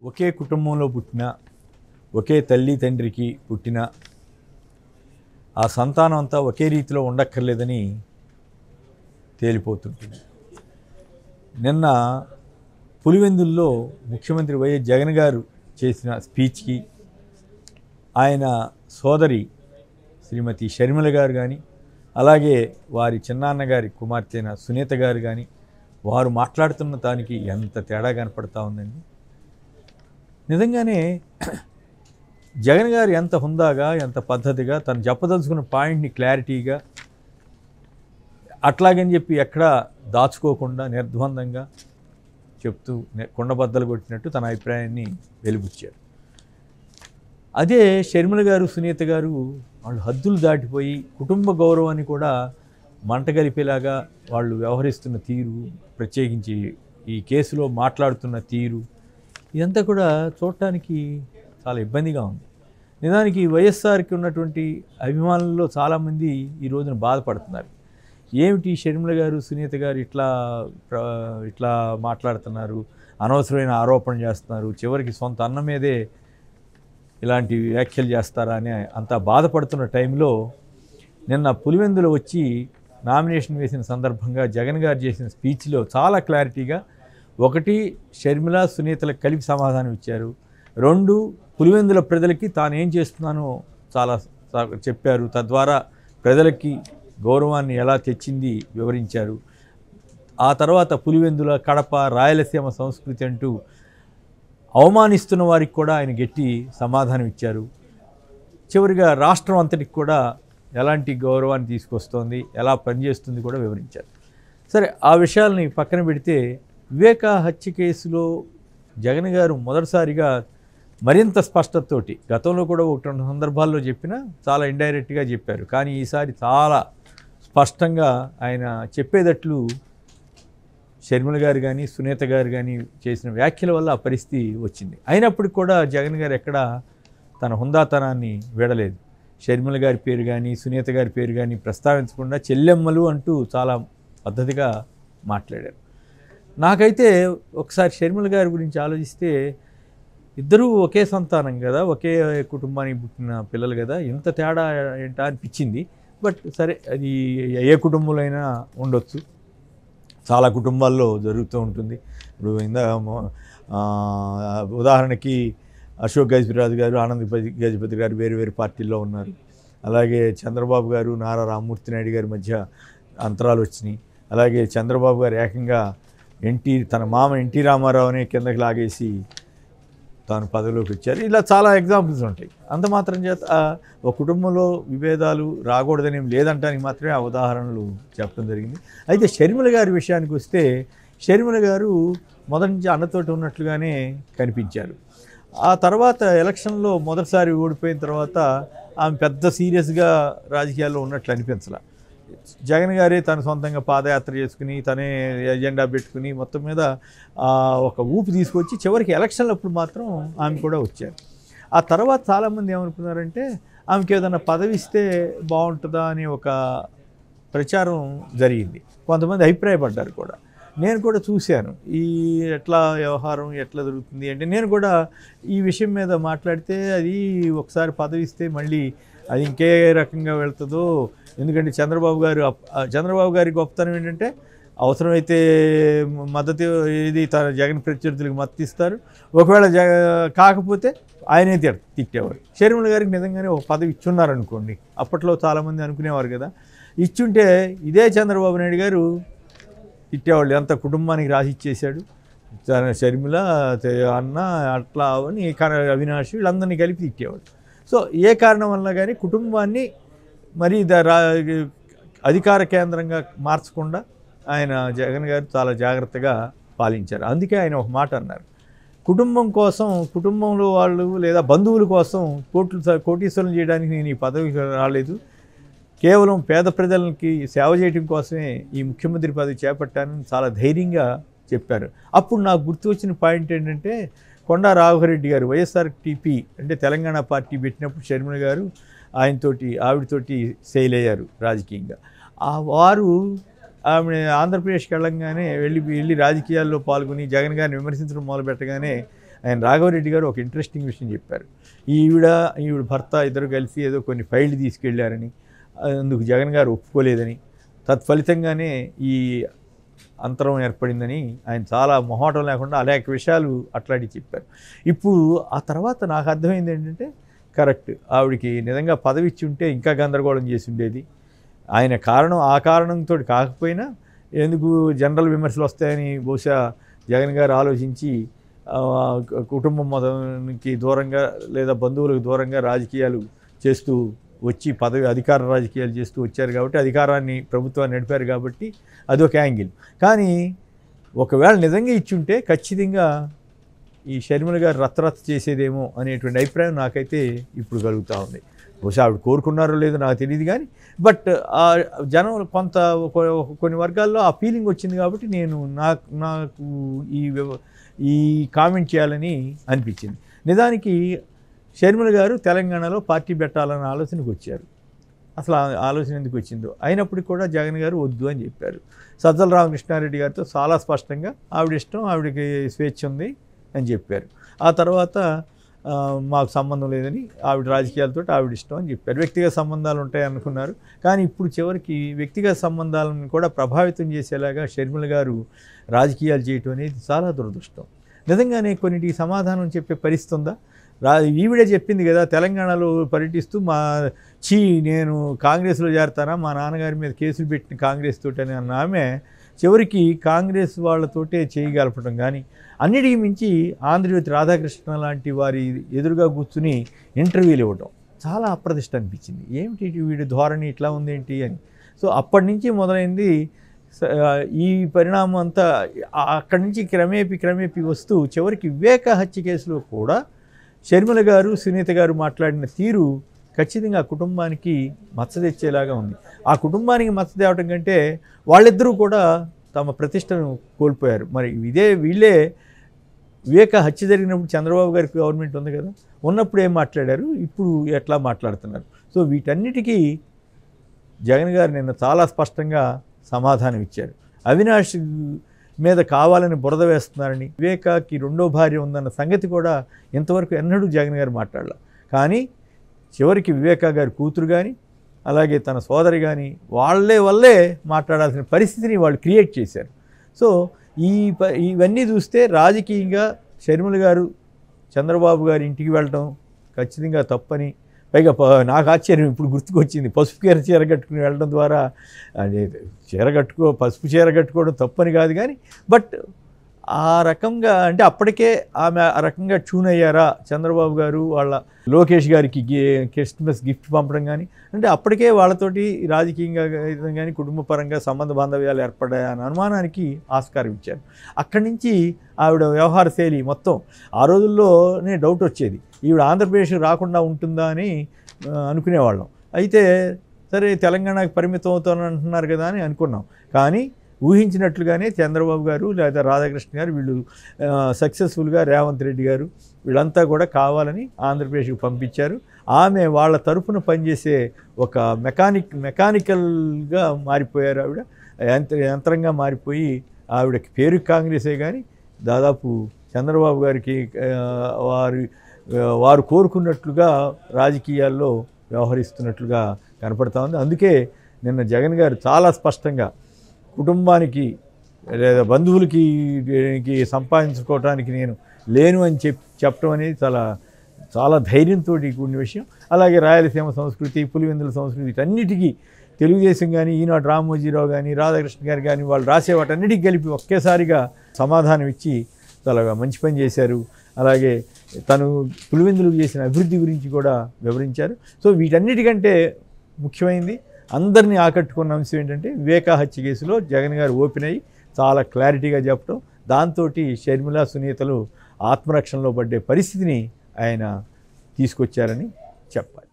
ఒకే కుటుంబంలో పుట్టిన ఒకే తల్లి తండ్రికి పుట్టిన ఆ సంతానం అంతా ఒకే రీతిలో ఉండక్కర్లేదని తేలిపోతుంటుంది. నిన్న పులివెందుల్లో ముఖ్యమంత్రి వైఎస్ జగన్ గారు చేసిన స్పీచ్కి ఆయన సోదరి శ్రీమతి షర్మిల గారు కానీ, అలాగే వారి చిన్నాన్న గారి కుమార్తె అయిన సునీత గారు కానీ వారు మాట్లాడుతున్న దానికి ఎంత తేడా కనపడతా ఉందండి. నిజంగానే జగన్ గారు ఎంత హుందాగా, ఎంత పద్ధతిగా తను చెప్పదలుచుకున్న పాయింట్ని క్లారిటీగా, అట్లాగని చెప్పి ఎక్కడా దాచుకోకుండా నిర్ద్వందంగా చెప్తూ కుండబద్దలు కొట్టినట్టు తన అభిప్రాయాన్ని వెలిబుచ్చారు. అదే షర్మిల గారు, సునీత గారు వాళ్ళు హద్దులు దాటిపోయి కుటుంబ గౌరవాన్ని కూడా మంటగలిపేలాగా వాళ్ళు వ్యవహరిస్తున్న తీరు, ప్రత్యేకించి ఈ కేసులో మాట్లాడుతున్న తీరు, ఇదంతా కూడా చూడటానికి చాలా ఇబ్బందిగా ఉంది. నిజానికి వైఎస్ఆర్కి ఉన్నటువంటి అభిమానుల్లో చాలామంది ఈ రోజున బాధపడుతున్నారు. ఏమిటి షర్మిల గారు, సునీత గారు ఇట్లా మాట్లాడుతున్నారు, అనవసరమైన ఆరోపణ చేస్తున్నారు, చివరికి సొంత అన్న మీదే ఇలాంటి వ్యాఖ్యలు చేస్తారా అని అంతా బాధపడుతున్న టైంలో నిన్న పులివెందులో వచ్చి నామినేషన్ వేసిన సందర్భంగా జగన్ గారు చేసిన స్పీచ్లో చాలా క్లారిటీగా, ఒకటి షర్మిల సునీతలకు కలిపి సమాధానం ఇచ్చారు, రెండు పులివెందుల ప్రజలకి తాను ఏం చేస్తున్నానో చాలా చెప్పారు, తద్వారా ప్రజలకి గౌరవాన్ని ఎలా తెచ్చింది వివరించారు. ఆ తర్వాత పులివెందుల, కడప, రాయలసీమ సంస్కృతి అంటూ అవమానిస్తున్న వారికి కూడా ఆయన గట్టి సమాధానం ఇచ్చారు. చివరిగా రాష్ట్రం అంతటికి కూడా ఎలాంటి గౌరవాన్ని తీసుకొస్తోంది, ఎలా పనిచేస్తుంది కూడా వివరించారు. సరే, ఆ విషయాల్ని పక్కన పెడితే వివేక హత్య కేసులో జగన్ గారు మొదటిసారిగా మరింత స్పష్టతతోటి, గతంలో కూడా ఒకటి రెండు సందర్భాల్లో చెప్పినా చాలా ఇండైరెక్ట్గా చెప్పారు, కానీ ఈసారి చాలా స్పష్టంగా ఆయన చెప్పేటట్లు షర్మిల గారు కానీ, సునీత గారు కానీ చేసిన వ్యాఖ్యల వల్ల ఆ పరిస్థితి వచ్చింది. అయినప్పటికీ కూడా జగన్ గారు ఎక్కడా తన హుందాతనాన్ని వీడలేదు. షర్మిల గారి పేరు కానీ, సునీత గారి పేరు కానీ ప్రస్తావించకుండా చెల్లెమ్మలు అంటూ చాలా పద్ధతిగా మాట్లాడారు. నాకైతే ఒకసారి షర్మిల గారి గురించి ఆలోచిస్తే, ఇద్దరూ ఒకే సంతానం కదా, ఒకే కుటుంబానికి పుట్టిన పిల్లలు కదా, ఇంత తేడా ఏంటా అనిపించింది. బట్ సరే, అది ఏ కుటుంబంలో అయినా ఉండొచ్చు, చాలా కుటుంబాల్లో జరుగుతూ ఉంటుంది. ఇప్పుడు ఉదాహరణకి అశోక్ గజపతిరాజు గారు, ఆనంద్ గజపతి గారు వేరు వేరు పార్టీల్లో ఉన్నారు. అలాగే చంద్రబాబు గారు, నారా రామ్మూర్తి నాయుడు గారి మధ్య అంతరాలు వచ్చినాయి. అలాగే చంద్రబాబు గారు ఏకంగా తన మామ ఎన్టీ రామారావుని కిందకి లాగేసి తాను పదవిలోకి వచ్చారు. ఇలా చాలా ఎగ్జాంపుల్స్ ఉంటాయి. అంత మాత్రం చేత ఒక కుటుంబంలో విభేదాలు రాకూడదని లేదంటానికి మాత్రమే ఆ ఉదాహరణలు చెప్పడం జరిగింది. అయితే షర్మిల గారి విషయానికి వస్తే, షర్మిల గారు మొదటి నుంచి అన్నతోటి ఉన్నట్లుగానే కనిపించారు. ఆ తర్వాత ఎలక్షన్లో మొదటిసారి ఓడిపోయిన తర్వాత ఆమె పెద్ద సీరియస్గా రాజకీయాల్లో ఉన్నట్లు అనిపించాల. జగన్ గారే తన సొంతంగా పాదయాత్ర చేసుకుని, తనే ఎజెండా పెట్టుకుని మొత్తం మీద ఒక ఊపు తీసుకొచ్చి చివరికి ఎలక్షన్లప్పుడు మాత్రం ఆమె కూడా వచ్చారు. ఆ తర్వాత చాలామంది ఏమనుకున్నారంటే, ఆమెకి ఏదైనా పదవి ఇస్తే బాగుంటుందా అని ఒక ప్రచారం జరిగింది. కొంతమంది అభిప్రాయపడ్డారు కూడా. నేను కూడా చూశాను ఎట్లా వ్యవహారం ఎట్లా జరుగుతుంది అంటే, నేను కూడా ఈ విషయం మీద మాట్లాడితే అది ఒకసారి పదవి ఇస్తే మళ్ళీ అది ఇంకే రకంగా వెళ్తుందో. ఎందుకంటే చంద్రబాబు గారి గొప్పతనం ఏంటంటే, అవసరమైతే మద్దతు తన జగన్ ప్రత్యర్థులకు మద్దతు ఇస్తారు, ఒకవేళ కాకపోతే ఆయనే తిట్టేవారు. షర్మిల గారికి నిజంగానే ఒక పదవి ఇచ్చున్నారనుకోండి, అప్పట్లో చాలామంది అనుకునేవారు కదా, ఇచ్చుంటే ఇదే చంద్రబాబు నాయుడు గారు తిట్టేవాళ్ళు, ఎంత కుటుంబానికి రాసి ఇచ్చేశాడు, షర్మిల అన్న అట్లా అని అవినాష్ వీళ్ళందరినీ కలిపి తిట్టేవాడు. సో ఏ కారణం వల్ల కానీ కుటుంబాన్ని మరీ అధికార కేంద్రంగా మార్చకుండా ఆయన జగన్ గారు చాలా జాగ్రత్తగా పాలించారు. అందుకే ఆయన ఒక మాట అన్నారు, కుటుంబం కోసం, కుటుంబంలో వాళ్ళు లేదా బంధువుల కోసం కోటీశ్వరం చేయడానికి నేను ఈ పదవికి రాలేదు, కేవలం పేద ప్రజలకి సేవ చేయడం కోసమే ఈ ముఖ్యమంత్రి పదవి చేపట్టానని చాలా ధైర్యంగా చెప్పారు. అప్పుడు నాకు గుర్తు వచ్చిన పాయింట్ ఏంటంటే, కొండా రాఘవరెడ్డి గారు వైఎస్ఆర్టీపీ అంటే తెలంగాణ పార్టీ పెట్టినప్పుడు షర్మిల గారు ఆవిడతోటి సెయిల్ అయ్యారు రాజకీయంగా. వారు ఆమె ఆంధ్రప్రదేశ్కి వెళ్ళంగానే వెళ్ళి రాజకీయాల్లో పాల్గొని జగన్ గారిని విమర్శించడం మొదలుపెట్టగానే ఆయన రాఘవరెడ్డి గారు ఒక ఇంట్రెస్టింగ్ విషయం చెప్పారు. ఈవిడ భర్త ఇద్దరు కలిసి ఏదో కొన్ని ఫైళ్ళు తీసుకెళ్లారని, అందుకు జగన్ గారు ఒప్పుకోలేదని, తత్ఫలితంగానే ఈ అంతరం ఏర్పడిందని ఆయన చాలా మొహాటం లేకుండా అనేక విషయాలు అట్లాంటివి చెప్పారు. ఇప్పుడు ఆ తర్వాత నాకు అర్థమైంది ఏంటంటే, కరెక్ట్, ఆవిడికి నిజంగా పదవి ఇచ్చి ఉంటే ఇంకా గందరగోళం చేసి ఉండేది. ఆయన ఆ కారణంతో కాకపోయినా ఎందుకు జనరల్ విమర్శలు వస్తాయని బహుశా జగన్ గారు ఆలోచించి కుటుంబం మొదనికి దూరంగా లేదా బంధువులకు దూరంగా రాజకీయాలు చేస్తూ వచ్చి అధికార రాజకీయాలు చేస్తూ వచ్చారు కాబట్టి, అధికారాన్ని ప్రభుత్వాన్ని నడిపారు కాబట్టి అదొక యాంగిల్. కానీ ఒకవేళ నిజంగా ఇచ్చుంటే ఖచ్చితంగా ఈ షర్మిల గారు రచ్చరచ్చ చేసేదేమో అనేటువంటి అభిప్రాయం నాకైతే ఇప్పుడు కలుగుతూ ఉంది. బహుశా ఆవిడ కోరుకున్నారో లేదో నాకు తెలియదు కానీ, బట్ జనం కొన్ని వర్గాల్లో ఆ ఫీలింగ్ వచ్చింది కాబట్టి నాకు ఈ కామెంట్ చేయాలని అనిపించింది. నిజానికి షర్మిల గారు తెలంగాణలో పార్టీ పెట్టాలన్న ఆలోచనకు వచ్చారు. అసలు ఆలోచన ఎందుకు వచ్చిందో అయినప్పటికీ కూడా జగన్ గారు వద్దు అని చెప్పారు. సజ్జల రామకృష్ణారెడ్డి గారితో చాలా స్పష్టంగా ఆవిడ ఇష్టం, ఆవిడకి స్వేచ్ఛ ఉంది అని చెప్పారు. ఆ తర్వాత మాకు సంబంధం లేదని, ఆవిడ రాజకీయాలతో ఆవిడ ఇష్టం అని చెప్పారు. వ్యక్తిగత సంబంధాలు ఉంటాయి అనుకున్నారు. కానీ ఇప్పుడు చివరికి వ్యక్తిగత సంబంధాలను కూడా ప్రభావితం చేసేలాగా షర్మిల గారు రాజకీయాలు చేయటం అనేది చాలా దురదృష్టం. నిజంగానే కొన్నిటికి సమాధానం చెప్పే పరిస్థితి ఉందా? ఈవిడే చెప్పింది కదా, తెలంగాణలో పర్యటిస్తూ నేను కాంగ్రెస్లో చేరతానా, మా నాన్నగారి మీద కేసులు పెట్టిన కాంగ్రెస్ తోటని అన్న ఆమె చివరికి కాంగ్రెస్ వాళ్ళతోటే చేయగలపడం కానీ, అన్నిటికీ మించి ఆంధ్రజ్యోతి రాధాకృష్ణ లాంటి వారి ఎదురుగా కూర్చుని ఇంటర్వ్యూలు ఇవ్వటం చాలా అప్రదిష్ట అనిపించింది. ఏమిటి వీడి ధోరణి ఇట్లా ఉందేంటి అని. సో అప్పటి నుంచి మొదలైంది ఈ పరిణామం అంతా. అక్కడి నుంచి క్రమేపీ వస్తూ చివరికి వివేక హత్య కేసులో కూడా షర్మిల గారు, సునీత గారు మాట్లాడిన తీరు ఖచ్చితంగా ఆ కుటుంబానికి మచ్చ తెచ్చేలాగా ఉంది. ఆ కుటుంబానికి మచ్చ తేవటం కంటే వాళ్ళిద్దరూ కూడా తమ ప్రతిష్టను కోల్పోయారు. మరి వీళ్ళే వివేక హత్య జరిగినప్పుడు చంద్రబాబు గారికి గవర్నమెంట్ ఉంది కదా, ఉన్నప్పుడు ఏం మాట్లాడారు, ఇప్పుడు ఎట్లా మాట్లాడుతున్నారు. సో వీటన్నిటికీ జగన్ గారు నిన్న చాలా స్పష్టంగా సమాధానం ఇచ్చారు. అవినాష్ మీద కావాలని బురద వేస్తున్నారని, వివేకాకి రెండో భార్య ఉందన్న సంగతి కూడా ఇంతవరకు ఎన్నడూ జగన్ గారు మాట్లాడాల. కానీ చివరికి వివేక గారి కూతురు కానీ అలాగే తన సోదరి కానీ వల్లే మాట్లాడాల్సిన పరిస్థితిని వాళ్ళు క్రియేట్ చేశారు. సో ఇవన్నీ చూస్తే రాజకీయంగా షర్మిల గారు చంద్రబాబు గారి ఇంటికి వెళ్ళటం ఖచ్చితంగా తప్పని, పైగా నాకు ఆశ్చర్యం ఇప్పుడు గుర్తుకొచ్చింది, పసుపు చీర కట్టుకుని వెళ్ళడం ద్వారా, పసుపు చీర కట్టుకోవడం తప్పని కాదు కానీ, బట్ ఆ రకంగా అంటే అప్పటికే ఆమె ఆ రకంగా ట్యూన్ అయ్యారా చంద్రబాబు గారు వాళ్ళ లోకేష్ గారికి క్రిస్మస్ గిఫ్ట్ పంపడం కానీ, అంటే అప్పటికే వాళ్ళతోటి రాజకీయంగా కానీ కుటుంబ పరంగా సంబంధ బాంధవ్యాలు ఏర్పడ్డాయన్న అనుమానానికి ఆస్కారం ఇచ్చారు. అక్కడి నుంచి ఆవిడ వ్యవహార శైలి మొత్తం ఆ రోజుల్లోనే డౌట్ వచ్చేది, ఈవిడ ఆంధ్రప్రదేశ్ రాకుండా ఉంటుందా అని అనుకునేవాళ్ళం. అయితే సరే తెలంగాణకి పరిమితం అవుతానంటున్నారు కదా అని అనుకున్నాం. కానీ ఊహించినట్లుగానే చంద్రబాబు గారు లేదా రాధాకృష్ణ గారు వీళ్ళు సక్సెస్ఫుల్గా రేవంత్ రెడ్డి గారు వీళ్ళంతా కూడా కావాలని ఆంధ్రప్రదేశ్కి పంపించారు. ఆమె వాళ్ళ తరఫున పనిచేసే ఒక మెకానికల్గా మారిపోయారు. ఆవిడ యంత్రంగా మారిపోయి ఆవిడకి పేరు కాంగ్రెసే కానీ దాదాపు చంద్రబాబు గారికి వారు కోరుకున్నట్లుగా రాజకీయాల్లో వ్యవహరిస్తున్నట్లుగా కనపడతా ఉంది. అందుకే నిన్న జగన్ గారు చాలా స్పష్టంగా కుటుంబానికి లేదా బంధువులకి సంపాదించుకోవటానికి నేను లేను అని చెప్పడం అనేది చాలా ధైర్యంతో కూడిన విషయం. అలాగే రాయలసీమ సంస్కృతి, పులివెందుల సంస్కృతి వీటన్నిటికీ తెలుగుదేశం కానీ, ఈనాడు రామోజీరావు కానీ, రాధాకృష్ణ గారు కానీ వాళ్ళు రాసే వాటన్నిటికీ కలిపి ఒకేసారిగా సమాధానం ఇచ్చి చాలా మంచి పని చేశారు. అలాగే తను పులివెందులకు చేసిన అభివృద్ధి గురించి కూడా వివరించారు. సో వీటన్నిటికంటే ముఖ్యమైనది అందరినీ ఆకట్టుకున్న అంశం ఏంటంటే వివేకా హత్య కేసులో జగన్ గారు ఓపెన్ అయ్యి చాలా క్లారిటీగా చెప్పడం, దాంతో షర్మిల, సునీతలు ఆత్మరక్షణలో పడ్డే పరిస్థితిని ఆయన తీసుకొచ్చారని చెప్పాలి.